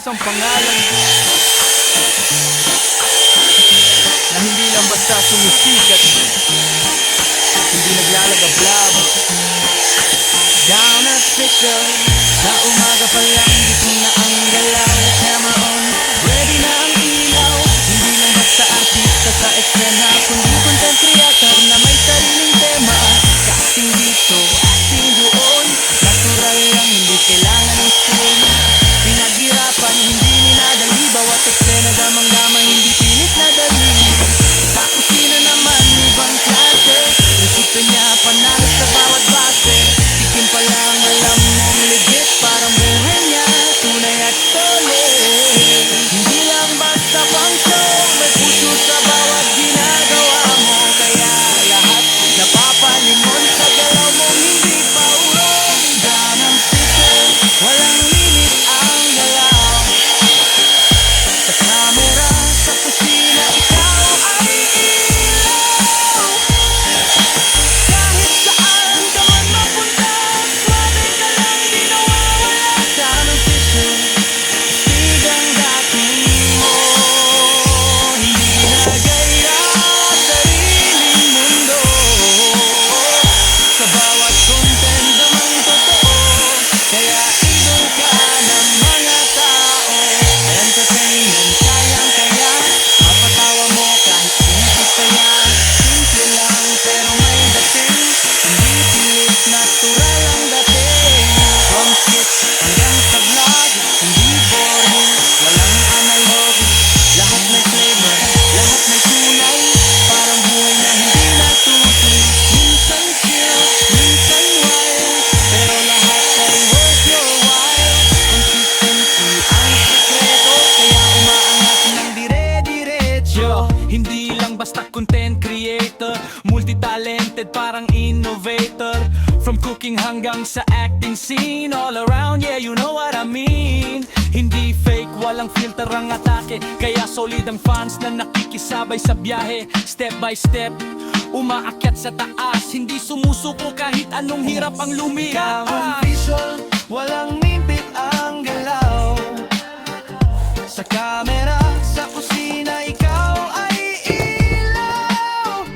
isang pangalan na hindi lang basta sumisikat, hindi naglalagablab. Down at picture, sa umaga pa lang gising na ang galaw. Camera on, ready na ang ilaw. Hindi lang basta artista sa eksena, kundi content creator na may sariling tema. Casting dito, acting doon, natural lang, hindi kailangan ng school. Pinaghirapan, hindi minadali, bawat eksena damang-damang, hindi pilit na dali. Sa kusina naman, ibang klase, resito niya panalo sa bawat base. Tikim pa lang, alam mong legit, parang buhay niya, tunay at solid. Hindi lang basta pang show, may puso sa bawat ginagawa mo. Kaya lahat napapalingon sa galaw mo, hindi pa urong. Ganang picture, walang limit ang galaw. Sa camera, sa kusina, ikaw ay ilaw. Kahit saan ka man mapunta, swabe ka lang, di nawawala. Ganang picture, astig ang dating mo. Hindi ginagaya sariling mundo. Sa bawat content namang totoo, kaya idol ka ng mga tao. Entertainment, kayang-kaya, mapatawa mo kahit simple saya. Simple lang pero may dating, hindi pilit, natural ang dating. From skits hanggang sa vlog, hindi boring, walang analog. Lahat may flavor, lahat may kulay, parang buhay na hindi natutuloy. Minsan chill, minsan wild, pero lahat ay worth your while. Consistency ang sekreto, kaya umaangat ng dire-diretso. Hindi lang basta content creator, multi-talented parang innovator. From cooking hanggang sa acting scene, all around, yeah, you know what I mean. Hindi fake, walang filter ang atake, kaya solid ang fans na nakikisabay sa biyahe. Step by step, umaakyat sa taas, hindi sumusuko kahit anong hirap ang lumikas. Visual, walang nimpit ang galaw. Sa camera, sa kusina, ikaw ay ilaw.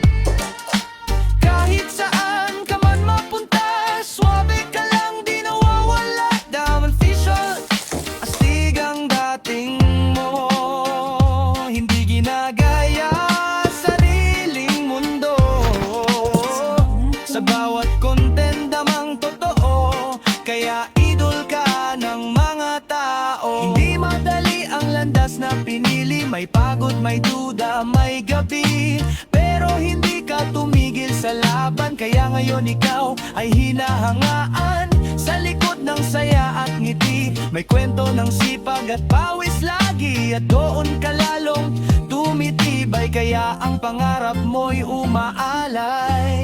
Kahit saan ka man mapunta, swabe ka lang, di nawawala. Diamond visual, astig ang dating mo. Hindi ginagaya sariling mundo. Sa bawat content damang totoo, kaya idol ka ng mga tao. Hindi madali ang landas na pinili, may pagod, may duda, may gabi. Pero hindi ka tumigil sa laban, kaya ngayon ikaw ay hinahangaan. Sa likod ng saya at ngiti, may kwento ng sipag at pawis lagi. At doon ka lalong tumitibay, kaya ang pangarap mo'y umaalay.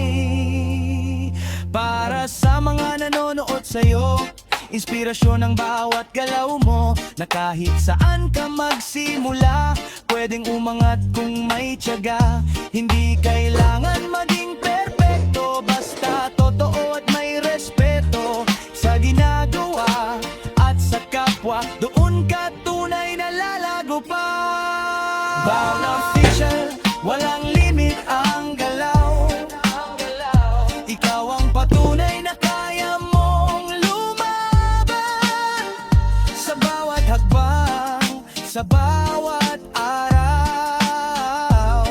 Para sa mga nanonood sa'yo, inspirasyon ang bawat galaw mo, na kahit saan ka magsimula, pwedeng umangat kung may tiyaga. Hindi kailangan maging perpekto, basta totoo at may respeto sa ginagawa at sa kapwa, doon ka tunay na lalago pa. Bound official, walang limit ang galaw. Ikaw ang patunay na kaya mong lumaban. Sa bawat hakbang, sa bawat araw,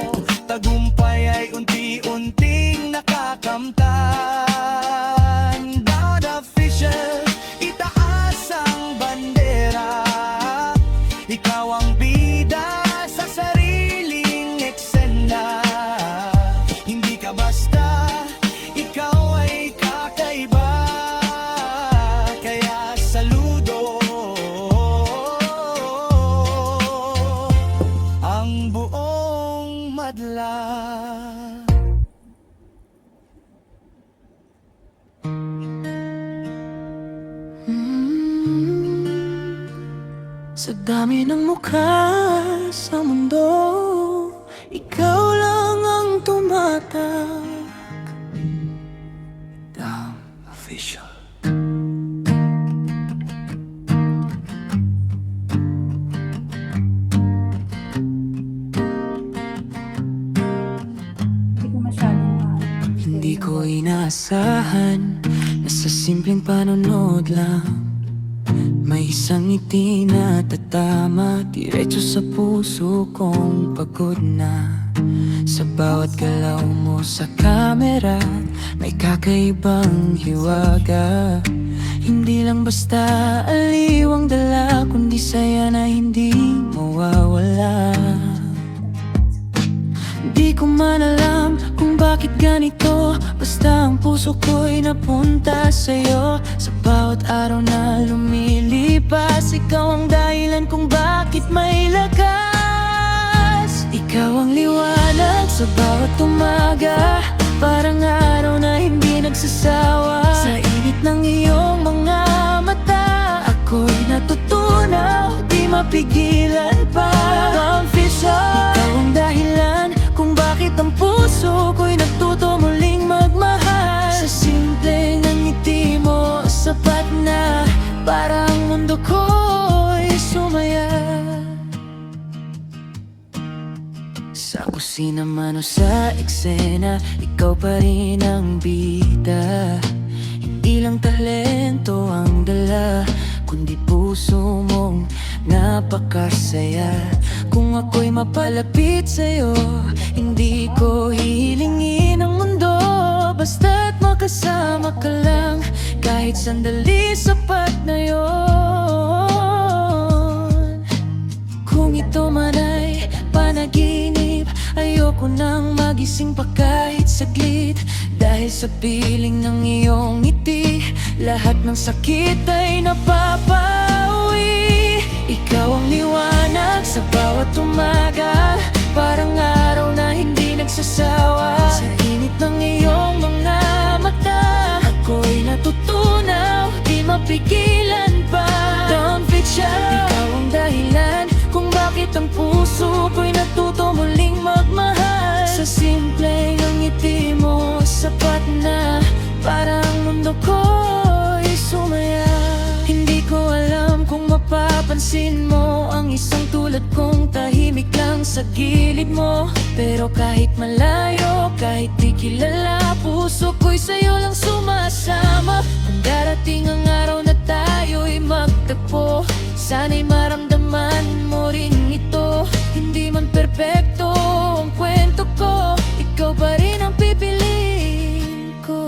tagumpay ay unti-unting nakakamtan. Bound official, itaas ang bandera. Ikaw ang bida sa sariling eksena. Hindi ka basta, ikaw ay kakaiba. Kaya saludo ang buong madla. Sa dami ng mukha sa mundo, ikaw lang ang tumatak. Damn official. inaasahan na sa simpleng panonood lang may isang ngiti na tatama diretso sa puso kong pagod na. Sa bawat galaw mo sa kamera may kakaibang hiwaga. Hindi lang basta aliw ang dala, kundi saya na hindi mawawala. Di ko man alam kung bakit ganito, basta ang puso ko'y napunta sa'yo. Sa bawat araw na lumilipas, ikaw ang dahilan kung bakit may lakas. Ikaw ang liwanag sa bawat umaga, parang araw na hindi nagsasawa. Sa init ng iyong mga mata, ako'y natutunaw, di mapigilan pa. Confession, ikaw ang dahilan kung bakit ang puso ko'y natuto muling magmahal. Sa simple ng ngiti mo, sapat na para ang mundo ko'y sumaya. Sa kusina man o sa eksena, ikaw pa rin ang bida. Hindi lang talento ang dala, kundi puso mong napakasaya. Kung ako'y mapalapit sa'yo, hindi ko hihilingin ang mundo, basta't makasama ka lang, kahit sandali sapat na yon. Kung ito man ay panaginip, ayoko nang magising pa kahit saglit. Dahil sa piling ng iyong ngiti, lahat ng sakit ay napapawi. Ikaw ang liwanag sa bawat umaga, parang araw na hindi nagsasawa. Sa init ng iyong mga mata, ako'y natutunaw, di mapigilan pa. Don't fiction, ikaw ang dahilan kung bakit ang puso ko'y natuto muling magmahal. Sa simple ng ngiti mo, sapat na para ang mundo ko'y sumaya. Hindi ko alam kung mapapansin mo ang isang tulad kong tahimik lang sa gilid mo. Pero kahit malayo, kahit di kilala, puso ko'y sa'yo lang sumasama. Kung darating ang araw na tayo'y magtagpo, sana'y maramdaman mo rin ito. Hindi man perpekto ang kwento ko, ikaw pa rin ang pipiliin ko.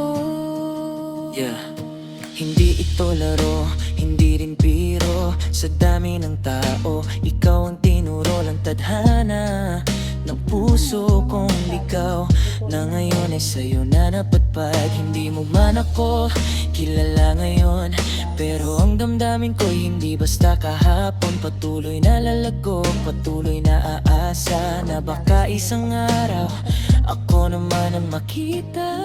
Hindi ito laro, hindi rin biro. Sa dami ng tao, ikaw ang tinuro lang tadhana ng puso kong ligaw, na ngayon ay sa'yo na napatpag. Hindi mo man ako kilala ngayon, pero ang damdamin ko'y hindi basta kahapon. Patuloy na lalago, patuloy na aasa na baka isang araw ako naman ang makita.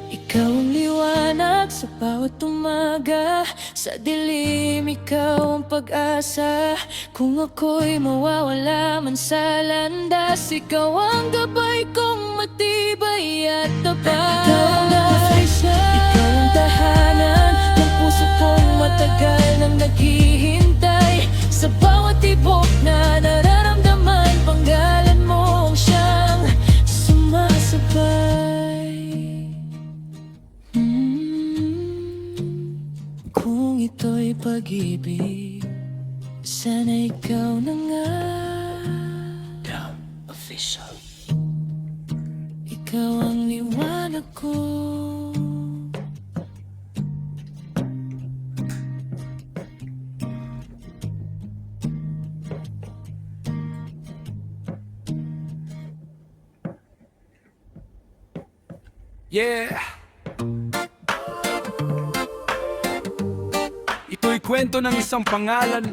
Ikaw ang liwanag sa bawat umaga, sa dilim ikaw ang pag-asa. Kung ako'y mawawala man sa landas, ikaw ang gabay kong matibay at tapat. Ikaw ang tahanan ng puso kong matagal nang naghihintay. Sa bawat tibok na nararamdaman, panggalan mo ang siyang sumasabay. Kung ito'y pag-ibig, sana ikaw na nga. Down Official. Ikaw ang liwanag ko. Yeah! Ito'y kwento ng isang pangalan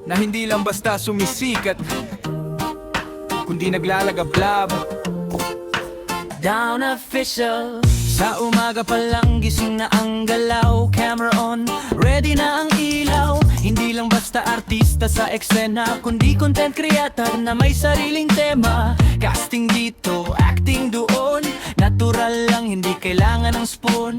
na hindi lang basta sumisikat, kundi naglalagablab. Down Official. Sa umaga pa lang gising na ang galaw, camera on, ready na ang ilaw. Hindi lang basta artista sa eksena, kundi content creator na may sariling tema. Casting dito, acting doon, natural lang, hindi kailangan ng spoon.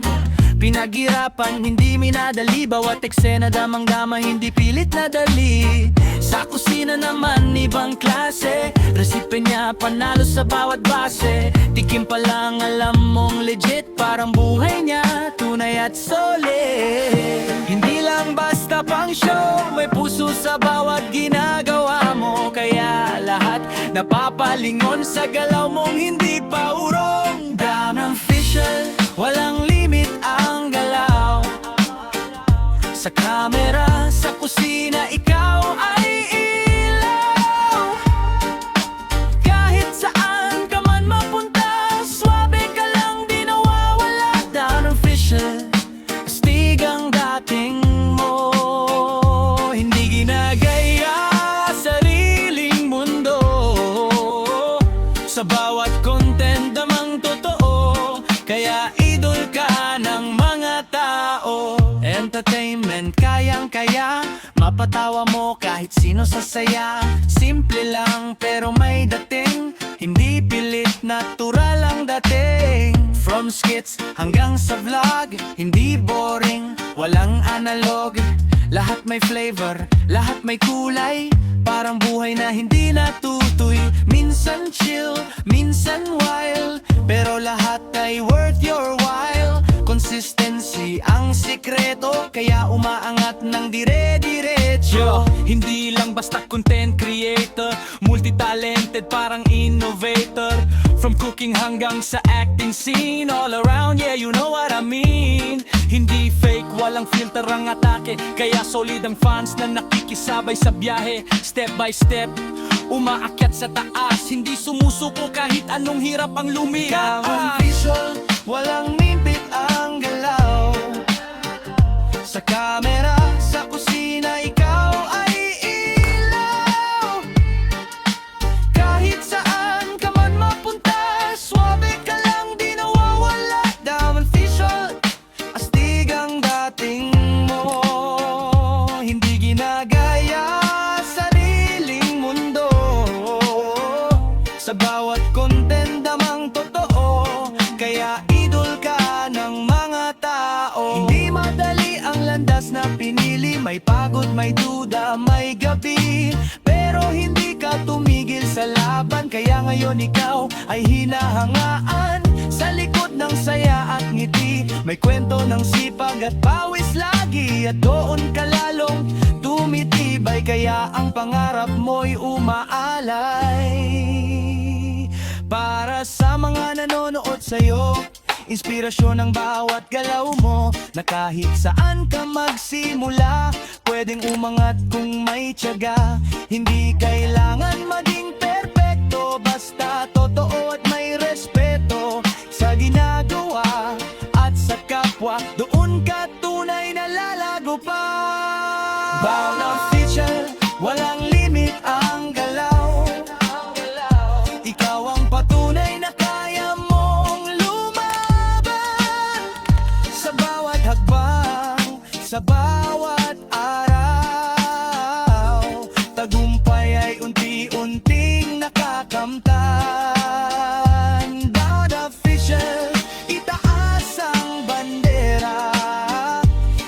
Pinaghirapan, hindi minadali, bawat eksena damang-dama, hindi pilit na dali. Sa kusina naman ibang klase, resipe niya panalo sa bawat base. Tikim pa lang alam mong legit, parang buhay niya tunay at solid. Hindi lang basta pang show, may puso sa bawat ginagawa mo. Kaya lahat napapalingon sa galaw mong hindi pa urong. Brown official, walang limit ang galaw. Sa camera, sa kusina, ikaw ay ilaw. Kahit saan ka man mapunta, swabe ka lang di nawawala. Brown official, astig ang dating mo. Hindi ginagaya sariling mundo. Sa bawat content damang totoo, kaya idol ka ng mga tao. Entertainment kayang-kaya, mapatawa mo kahit sino sa saya. Simple lang pero may dating, hindi pilit, natural ang dating. From skits hanggang sa vlog, hindi boring, walang analog. Lahat may flavor, lahat may kulay, parang buhay na hindi natutuy. Minsan chill, minsan wild, pero lahat ay worth your while. Consistency ang sikreto, kaya umaangat ng dire-diretso. Hindi lang basta content creator, multi-talented parang innovator. From cooking hanggang sa acting scene, all around, yeah, you know what I mean. Hindi fake, walang filter ang atake, kaya solid ang fans na nakikisabay sa biyahe. Step by step, umaakyat sa taas, hindi sumusuko kahit anong hirap ang lumikas. Official, walang mimpit ang galaw. Sa camera, sa kusina, ikaw ay ilaw. Kahit saan ka man mapunta, swabe ka lang di nawawala. Damn official, astig ang dating mo. Hindi ginagaya sariling mundo. Sa bawat content damang totoo, kaya idol ka ng mga tao. Hindi madali ang landas na pinili, may pagod, may duda, may gabi, pero hindi ka tumigil sa laban. Kaya ngayon ikaw ay hinahangaan sa likod ng saya at ngiti. May kwento ng sipag at pawis lagi, at doon ka lalong tumitibay. Kaya ang pangarap mo'y umaalay. Para sa mga nanonood sa'yo, inspirasyon ang bawat galaw mo, na kahit saan ka magsimula, pwedeng umangat kung may tiyaga. Hindi kailangan maging perpekto, basta totoo at may respeto sa ginagawa at sa kapwa, doon ka tunay na lalago pa. Brown official, walang limit ang galaw. Ikaw ang patunay na kaya mong lumaban. Sa bawat hakbang, sa bawat araw, tagumpay ay unti-unting nakakamtan. Brown official, itaas ang bandera.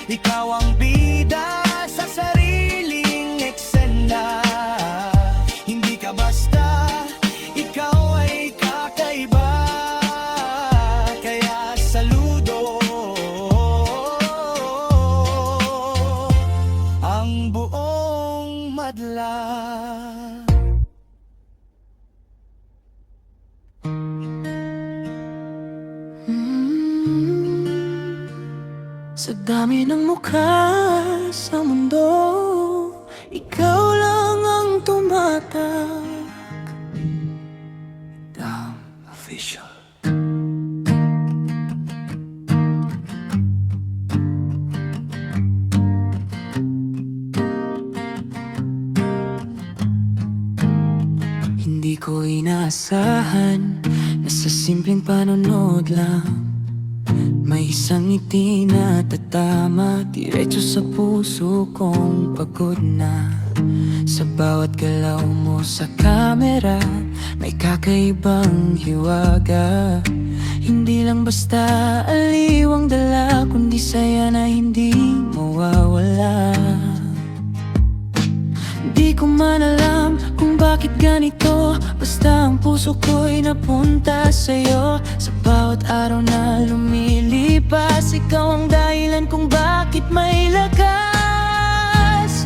Ikaw ang bida sa sariling eksena. Hindi ka basta, ikaw ay kakaiba. Kaya saludo ang buong madla. Sa dami ng mukha sa mundo, ikaw lang ang tumatak. Damn official. Hindi ko inaasahan na sa simpleng panonood lang may isang ngiti na tatama diretso sa puso kong pagod na. Sa bawat galaw mo sa kamera, may kakaibang hiwaga. Hindi lang basta aliw ang dala, kundi saya na hindi mawawala. Di ko man alam kung bakit ganito, basta ang puso ko'y napunta sa'yo. Sa bawat araw na lumilipas, ikaw ang dahilan kung bakit may lakas.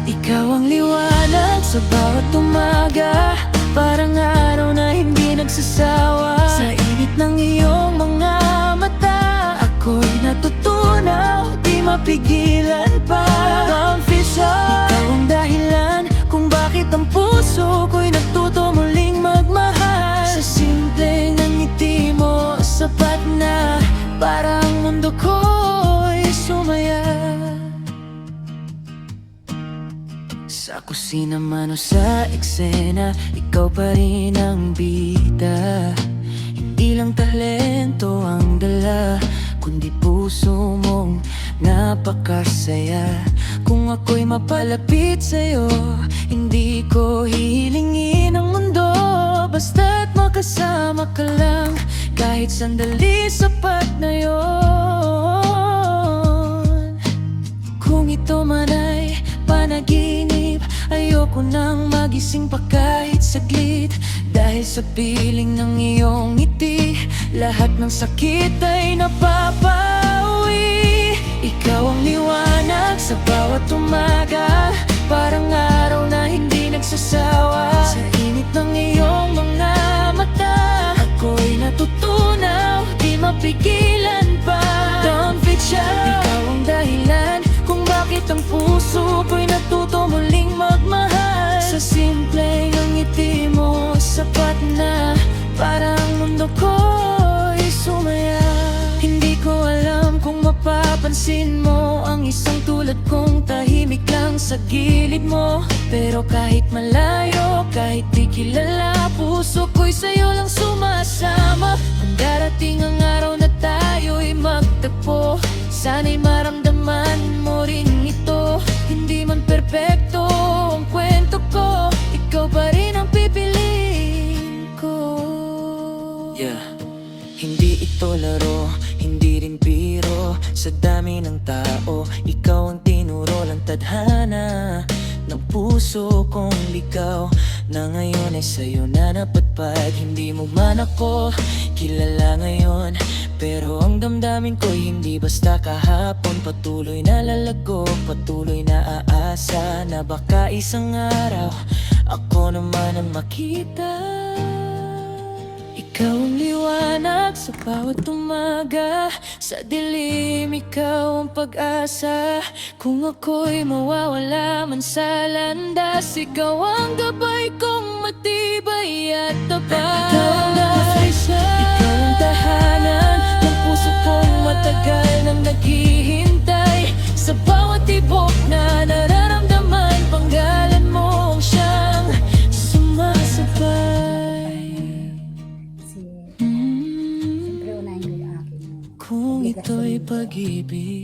Ikaw ang liwanag sa bawat umaga, parang araw na hindi nagsasawa. Sa init ng iyong mga mata, ako'y natutunaw, di mapigilan pa. Confusion, ikaw ang dahilan kung bakit ang puso ko'y natuto muling magmahal. Sa simpleng ng ngiti mo, sapat na para ang mundo ko'y sumaya. Sa kusina man o sa eksena, ikaw pa rin ang bida. Hindi lang talento ang dala, kundi puso mong napakasaya. Kung ako'y mapalapit sa'yo, hindi ko hihilingin ang mundo, basta't makasama ka lang, kahit sandali sapat na yon. Kung ito man ay panaginip, ayoko nang magising pa kahit saglit. Dahil sa piling ng iyong ngiti, lahat ng sakit ay napapawi. Ikaw ang liwanag sa bawat umaga, parang araw na hindi nagsasawa. Sa init ng iyong mga mata, ako'y natutunaw, di mapigilan pa. Don't fiction, ikaw ang dahilan kung bakit ang puso ko'y natuto muling magmahal. Sa simple ng ngiti mo, sapat na para ang mundo ko'y sumaya. Hindi ko alam kung mapapansin mo ang isang tulad kong tahimik lang sa gilid mo. Pero kahit malayo, kahit di kilala, puso ko'y sa'yo lang sumasama. Kung darating ang araw na tayo'y magtagpo, sana'y maramdaman mo rin ito. Hindi man perpekto ang kwento ko, ikaw pa rin ang pipiliin ko. Hindi ito laro, hindi rin biro. Sa dami ng tao, ikaw ang tinuro lang tadhana ng puso kong ligaw, na ngayon ay sa'yo na napadpad. Hindi mo man ako kilala ngayon, pero ang damdamin ko'y hindi basta kahapon. Patuloy na lalago, patuloy na aasa, na baka isang araw ako naman ang makita. Ikaw ang liwanag sa bawat umaga, sa dilim ikaw ang pag-asa. Kung ako'y mawawala man sa landas, ikaw ang gabay kong matibay at tapat. Ikaw ang tahanan ng puso kong matagal nang naghihintay. Sa bawat tibok na nararamdaman, panggalan mo ang siyang sumasabay. Siyempre unahin ko yung akin. Kung ito'y pag-ibig,